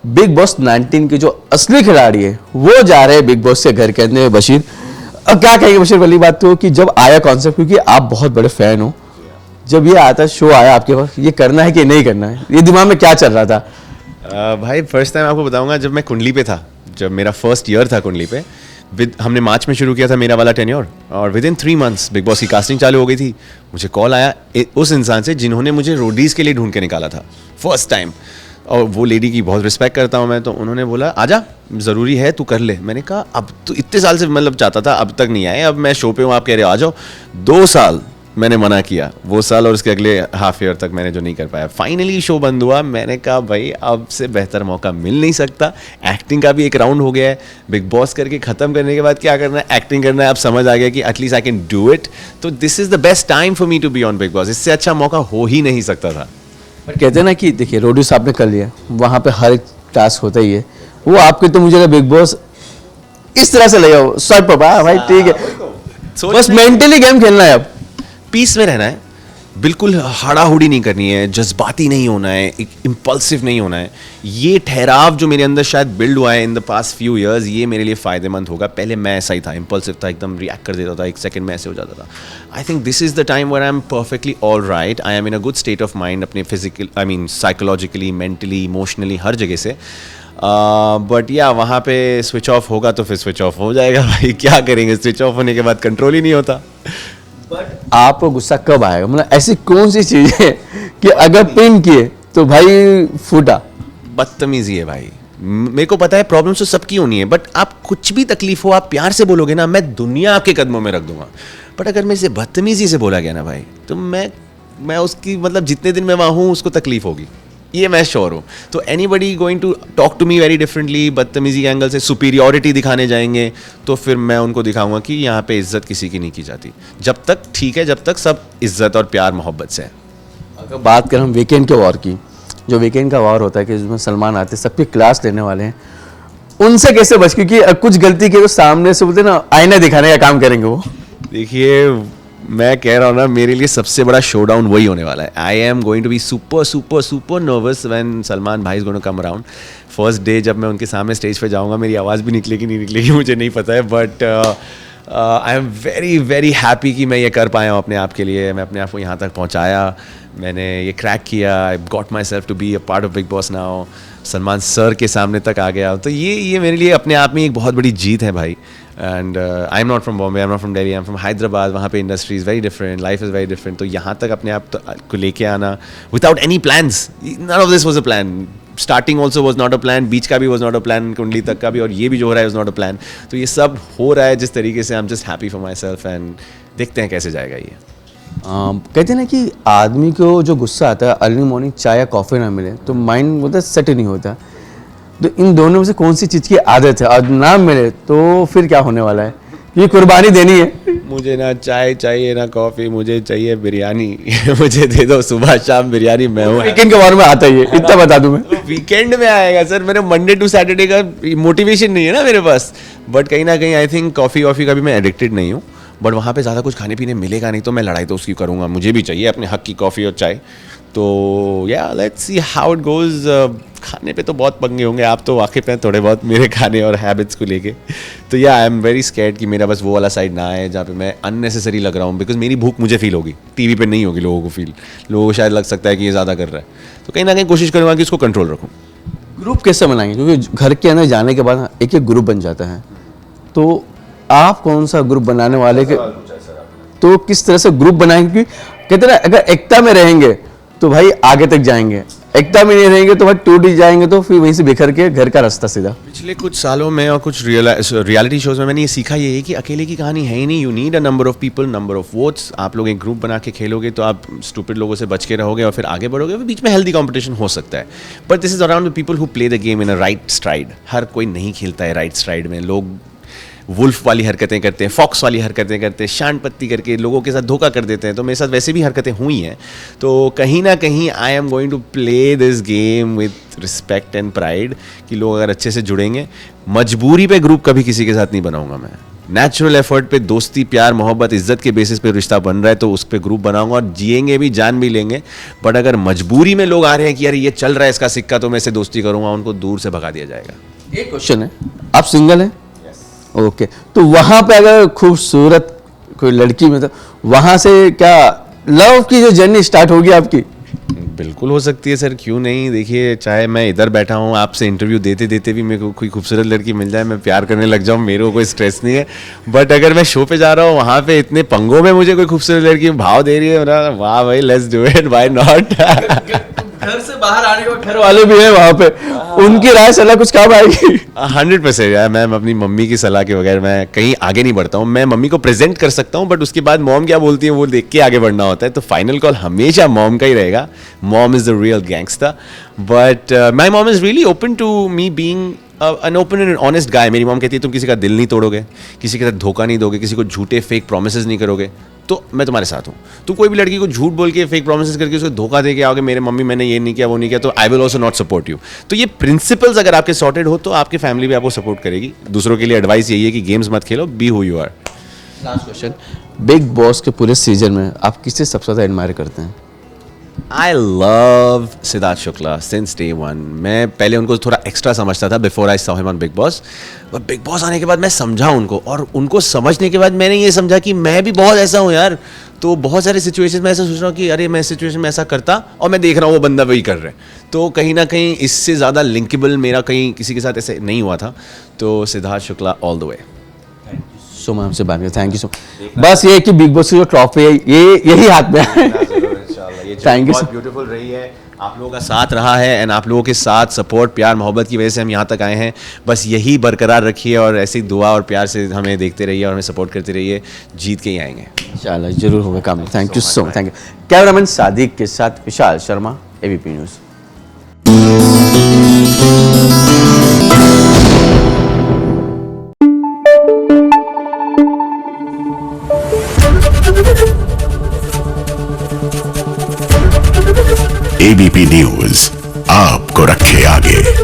Big boss 19 के जो असली खिलाड़ी है वो जा रहे हैं बिग बॉस के घर के अंदर। बशीर, अब क्या कहेंगे बशीर, पहली बात तो कि जब आया कॉन्सेप्ट, क्योंकि आप बहुत बड़े फैन हो, जब ये आता शो आया आपके पास, ये करना है कि नहीं करना है, ये दिमाग में क्या चल रहा था? भाई फर्स्ट टाइम आपको बताऊंगा, जब मैं कुंडली पे था, जब मेरा फर्स्ट ईयर था कुंडली पे, हमने मार्च में शुरू किया था मेरा वाला टेन्योर, और with in 3 months big boss की कास्टिंग चालू हो गई थी। मुझे कॉल आया उस इंसान से जिन्होंने मुझे रोडीज़ के लिए ढूंढ के निकाला था फर्स्ट टाइम, और वो लेडी की बहुत रिस्पेक्ट करता हूँ मैं, तो उन्होंने बोला आजा, ज़रूरी है तू कर ले। मैंने कहा अब तो इतने साल से मतलब चाहता था, अब तक नहीं आए, अब मैं शो पे हूँ, आप कह रहे हो आ जाओ। 2 साल मैंने मना किया, वो साल और उसके अगले हाफ ईयर तक मैंने जो नहीं कर पाया। फाइनली शो बंद हुआ, मैंने कहा भाई अब से बेहतर मौका मिल नहीं सकता। एक्टिंग का भी एक राउंड हो गया है, बिग बॉस करके ख़त्म करने के बाद क्या करना है, एक्टिंग करना है। अब समझ आ गया कि at least I can do it, तो this is the best time for me to be on Bigg Boss. इससे अच्छा मौका हो ही नहीं सकता था। पर कहते हैं ना कि देखिए रोडीज आपने कर लिया, वहाँ पे हर एक टास्क होता ही है, वो आपके तो मुझे बिग बॉस इस तरह से ले जाओ, सब पापा भाई ठीक है, बस मेंटली गेम खेलना है, अब पीस में रहना है, बिल्कुल हाड़ाहुड़ी नहीं करनी है, जज्बाती नहीं होना है, एक इम्पल्सिव नहीं होना है। ये ठहराव जो मेरे अंदर शायद बिल्ड हुआ है in the past few years, ये मेरे लिए फ़ायदेमंद होगा। पहले मैं ऐसा ही था, इम्पल्सिव था, एकदम रिएक्ट कर देता था, 1 सेकंड में ऐसे हो जाता था। I think this is the time where I am perfectly all right, I am in a good state of mind, अपने physical, I mean psychologically, mentally, emotionally, हर जगह से। बट या वहाँ पे स्विच ऑफ होगा तो फिर स्विच ऑफ हो जाएगा भाई, क्या करेंगे, स्विच ऑफ होने के बाद कंट्रोल ही नहीं होता। आपको गुस्सा कब आएगा, मतलब ऐसी कौन सी चीज है कि अगर पिन किए तो भाई फूटा? बदतमीजी है भाई, मेरे को पता है प्रॉब्लम्स तो सबकी होनी है, बट आप कुछ भी तकलीफ हो आप प्यार से बोलोगे ना, मैं दुनिया आपके कदमों में रख दूंगा। बट अगर मेरे से बदतमीजी से बोला गया ना भाई, तो मैं उसकी मतलब जितने दिन मैं वहाँ हूँ उसको तकलीफ होगी, ये मैं श्योर हूँ। तो anybody going to talk to me very differently, बदतमीजी के एंगल से सुपीरियॉरिटी दिखाने जाएंगे, तो फिर मैं उनको दिखाऊंगा कि यहाँ पे इज्जत किसी की नहीं की जाती। जब तक ठीक है, जब तक सब इज्जत और प्यार मोहब्बत से है। अगर बात करें हम वीकेंड के वॉर की, जो वीकेंड का वॉर होता है कि जिसमें सलमान आते हैं, सबकी क्लास लेने वाले हैं, उनसे कैसे बच, क्योंकि कुछ गलती की तो सामने से बोलते ना आईना दिखाने का काम करेंगे वो। देखिए मैं कह रहा हूँ ना, मेरे लिए सबसे बड़ा शोडाउन वही होने वाला है। I am going to be super super super nervous when Salman भाई is going to come around. First day जब मैं उनके सामने स्टेज पे जाऊँगा, मेरी आवाज़ भी निकलेगी नहीं निकलेगी मुझे नहीं पता है, but I am very very happy कि मैं ये कर पाया हूँ अपने आप के लिए। मैं अपने आप को यहाँ तक पहुँचाया, मैंने ये क्रैक किया, I got myself to be a part of Bigg Boss now, Salman sir के सामने तक आ गया। तो ये मेरे लिए अपने आप में एक बहुत बड़ी जीत है भाई। And I am not from Bombay, I am not from Delhi, I am from Hyderabad. वहाँ पे industry is very different, life is very different. तो यहाँ तक अपने आप को लेके आना without any plans, none of this was a plan. Starting also was not a plan, बीच का भी वॉज नॉट अ प्लान, कुंडली तक का भी, और ये भी जो हो रहा है वॉज नॉट अ प्लान। तो ये सब हो रहा है जिस तरीके से, I am just happy for my self, and देखते हैं कैसे जाएगा ये। कहते हैं ना कि आदमी को जो गुस्सा आता है, अर्ली मॉर्निंग चाय या कॉफ़ी ना मिले तो माइंड बोलता है सेट नहीं होता। तो इन दोनों में से कौन सी चीज़ की आदत है, और ना मिले तो फिर क्या होने वाला है? ये कुर्बानी देनी है। मुझे ना चाय चाहिए ना कॉफ़ी, मुझे चाहिए बिरयानी मुझे दे दो सुबह शाम बिरयानी। मैं हूँ वीकेंड के बारे में आता ही है, इतना बता दूं मैं। वीकेंड में आएगा सर, मेरे मंडे टू सैटरडे का मोटिवेशन नहीं है ना मेरे पास। बट कहीं ना कहीं आई थिंक कॉफ़ी वॉफ़ी का भी मैं एडिक्टेड नहीं हूँ, बट वहाँ पे ज़्यादा कुछ खाने पीने मिलेगा नहीं, तो मैं लड़ाई तो उसकी करूँगा, मुझे भी चाहिए अपने हक की कॉफ़ी और चाय। तो या let's see how it goes. खाने पे तो बहुत पंगे होंगे, आप तो वाकिफ़ हैं थोड़े बहुत मेरे खाने और हैबिट्स को लेके। तो या आई एम वेरी स्कैर्ड कि मेरा बस वो वाला साइड ना आए जहाँ पे मैं अननेसेसरी लग रहा हूँ, बिकॉज मेरी भूख मुझे फील होगी, टीवी पे नहीं होगी लोगों को फील। लोगों को शायद लग सकता है कि ये ज़्यादा कर रहा है, तो कहीं ना कहीं कोशिश करूँगा कि उसको कंट्रोल रखूँ। ग्रुप कैसे बनाएंगे, क्योंकि घर के अंदर जाने के बाद एक एक ग्रुप बन जाता है, तो आप कौन सा ग्रुप बनाने वाले के, तो किस तरह से ग्रुप बनाएंगे? क्योंकि कहते हैं अगर एकता में रहेंगे तो भाई आगे तक जाएंगे, एकता में नहीं रहेंगे तो भाई टूट ही जाएंगे, तो फिर वहीं से बिखर के घर का रास्ता सीधा। पिछले कुछ सालों में और कुछ रियलिटी शोज में मैंने ये सीखा, ये है कि अकेले की कहानी है ही नहीं। You need a number of people, number of votes. आप लोग एक ग्रुप बना के खेलोगे तो आप स्टूपिड लोगों से बच के रहोगे और फिर आगे बढ़ोगे। बीच में हेल्दी कंपटीशन हो सकता है, but this is around the people who play the game in a right stride. हर कोई नहीं खेलता है राइट स्ट्राइड में। लोग वुल्फ वाली हरकतें करते हैं, फॉक्स वाली हरकतें करते हैं, शांत पत्ती करके लोगों के साथ धोखा कर देते हैं। तो मेरे साथ वैसे भी हरकतें हुई हैं। तो कहीं ना कहीं I am going to play this game with respect and pride कि लोग अगर अच्छे से जुड़ेंगे। मजबूरी पे ग्रुप कभी किसी के साथ नहीं बनाऊंगा मैं। नेचुरल एफर्ट पे दोस्ती प्यार मोहब्बत इज्जत के बेसिस पे रिश्ता बन रहा है तो उस पर ग्रुप बनाऊंगा और जिएंगे भी जान भी लेंगे। बट अगर मजबूरी में लोग आ रहे हैं कि यार ये चल रहा है इसका सिक्का तो मैं इससे दोस्ती करूंगा, उनको दूर से भगा दिया जाएगा। एक क्वेश्चन है, आप सिंगल हैं? ओके, तो वहां पे अगर खूबसूरत कोई लड़की में तो वहां से क्या लव की जो जर्नी स्टार्ट होगी आपकी? बिल्कुल हो सकती है सर, क्यों नहीं। देखिए चाहे मैं इधर बैठा हूँ आपसे इंटरव्यू देते देते भी मेरे को कोई खूबसूरत लड़की मिल जाए मैं प्यार करने लग जाऊँ, मेरे को कोई स्ट्रेस नहीं है। बट अगर मैं शो पे जा रहा हूँ वहाँ पे इतने पंगों में मुझे कोई खूबसूरत लड़की भाव दे रही है, मेरा वाह भाई let's do it, why not. घर से बाहर आने के बाद घर वाले भी हैं वहाँ पे, उनकी राय सलाह कुछ काम आएगी? 100% यार, मैं अपनी मम्मी की सलाह के बगैर मैं कहीं आगे नहीं बढ़ता हूँ। मैं मम्मी को प्रेजेंट कर सकता हूँ बट उसके बाद मॉम क्या बोलती है वो देख के आगे बढ़ना होता है। तो फाइनल कॉल हमेशा मॉम का ही रहेगा। Mom is the real gangster, but my mom is really open to me being an open and honest guy। मेरी मॉम कहती है तुम किसी का दिल नहीं तोड़ोगे, किसी के साथ धोखा नहीं दोगे, किसी को झूठे फेक प्रोमिसेस नहीं करोगे, तो मैं तुम्हारे साथ हूँ। तो कोई भी लड़की को झूठ बोल के फेक प्रोमिसेस करके उसको धोखा दे के आओगे मेरे मम्मी मैंने ये नहीं किया वो नहीं किया, तो I will also not support you. तो ये प्रिंसिपल्स अगर आपके सॉर्टेड हो तो आपकी फैमिली भी आपको सपोर्ट करेगी। दूसरों के लिए एडवाइस यही है कि गेम्स मत खेलो, be who you are. Last question, Bigg Boss के पूरे सीजन में आप किससे सबसे ज़्यादा एडमायर करते हैं? I love Siddharth Shukla since day one. मैं पहले उनको थोड़ा एक्स्ट्रा समझता था before I saw him on Bigg boss, but big boss आने के बाद मैं समझा उनको, और उनको समझने के बाद मैंने ये समझा कि मैं भी बहुत ऐसा हूँ यार। तो बहुत सारे सिचुएशन में ऐसा सोच रहा हूँ कि अरे मैं सिचुएशन में ऐसा करता और मैं देख रहा हूँ वो बंदा वही कर रहा है। तो कहीं ना कहीं इससे ज़्यादा लिंकेबल मेरा कहीं किसी के साथ ऐसे नहीं हुआ था। तो Siddharth Shukla all the way. So ma'am से बात करें, थैंक यू सो मच। बस ये कि बिग बॉस की जो ट्रॉफी है ये यही हाथ में है। थैंक यू, ब्यूटीफुल रही है, आप लोगों का साथ रहा है एंड आप लोगों के साथ सपोर्ट प्यार मोहब्बत की वजह से हम यहाँ तक आए हैं। बस यही बरकरार रखिए और ऐसी दुआ और प्यार से हमें देखते रहिए और हमें सपोर्ट करते रहिए, जीत के ही आएंगे इंशाल्लाह, जरूर होगा काम। Thank you so much, thank you. Cameraman Sadiq के साथ Vishal Sharma, ABP news. ABP news आपको रखे आगे।